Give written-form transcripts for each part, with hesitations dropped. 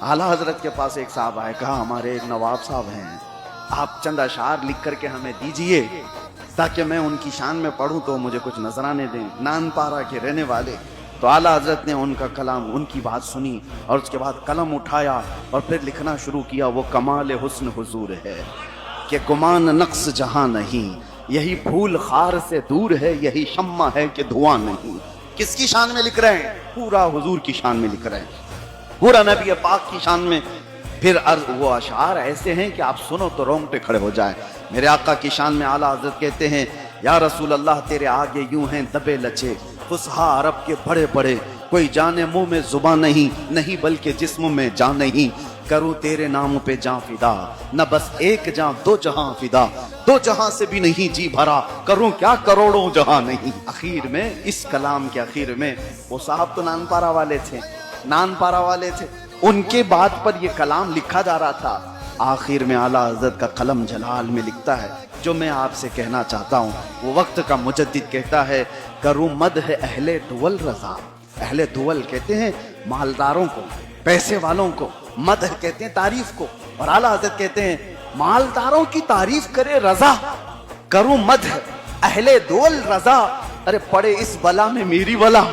आला हजरत के पास एक साहब आए, कहा हमारे एक नवाब साहब हैं, आप चंद अशार लिख करके हमें दीजिए ताकि मैं उनकी शान में पढ़ूं तो मुझे कुछ नजराने दें, नानपारा के रहने वाले। तो आला हजरत ने उनका कलाम, उनकी बात सुनी और उसके बाद कलम उठाया और फिर लिखना शुरू किया। वो कमाल हुस्न हुजूर है कि गुमान नक्स जहां नहीं, यही फूल खार से दूर है, यही शम्मा है कि धुआं नहीं। किसकी शान में लिख रहे हैं? पूरा हुजूर की शान में लिख रहे हैं, पूरा नबी पाक की शान में। फिर वो अशार ऐसे हैं कि आप सुनो तो रोंगटे खड़े हो जाए। मेरे आका की शान में आला हजरत कहते हैं, या रसूल अल्लाह तेरे आगे यूं हैं दबे लचे फुसहा अरब के बड़े बड़े, कोई जाने मुंह में जुबान नहीं, नहीं बल्कि जिस्म में जान नहीं। करूं तेरे नाम पे जान फिदा, न बस एक जान दो जहां फिदा, दो जहां से भी नहीं जी भरा, करूं क्या करोड़ों जहां नहीं। आखिर में, इस कलाम के आखिर में, वो साहब तो नानपारा वाले थे, नानपारा वाले थे, उनके बात पर ये कलाम लिखा जा रहा था। आखिर में आला हजरत का कलम जलाल में लिखता है, जो मैं आपसे कहना चाहता हूँ। वो वक्त का मुजद्दिद कहता है, करूं मद है अहले दुवल रजा। अहले दुवल कहते हैं मालदारों को, पैसे वालों को, मद कहते हैं तारीफ को, और आला हजरत कहते हैं मालदारों की तारीफ करे रजा। करूं मद अहले दुवल रजा, अरे पड़े इस बला में मेरी बला,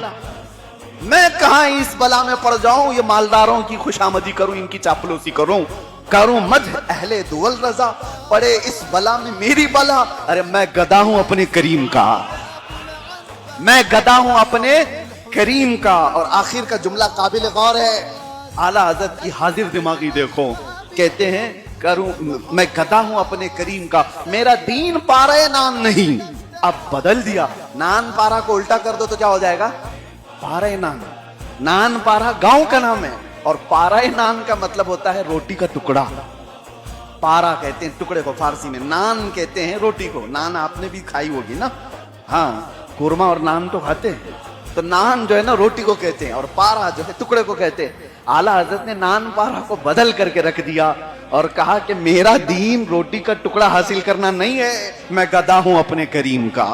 मैं कहां इस बला में पड़ जाऊं, ये मालदारों की खुशामदी करूं, इनकी चापलूसी करूं। करूं मद अहले दुवल रजा, पड़े इस बला में मेरी बला, अरे मैं गदा हूं अपने करीम का, मैं गदा हूं अपने करीम का। और आखिर का जुमला काबिल गौर है, आला हजरत की हाजिर दिमागी देखो, कहते हैं करूं मैं गदा हूं अपने करीम का, मेरा दीन पारा नान नहीं। अब बदल दिया, नान पारा को उल्टा कर दो तो क्या हो जाएगा? पारा नान। नान पारा गांव का नाम है, और पारा नान का मतलब होता है रोटी का टुकड़ा। पारा कहते हैं टुकड़े को फारसी में, नान कहते हैं रोटी को। नान आपने भी खाई होगी ना, हाँ, कुरमा और नान तो खाते हैं, तो नान जो है ना रोटी को कहते हैं, और पारा जो है टुकड़े को कहते हैं। आला हजरत ने नान पारा को बदल करके रख दिया और कहा कि मेरा दीन रोटी का टुकड़ा हासिल करना नहीं है, मैं गदा हूं अपने करीम का।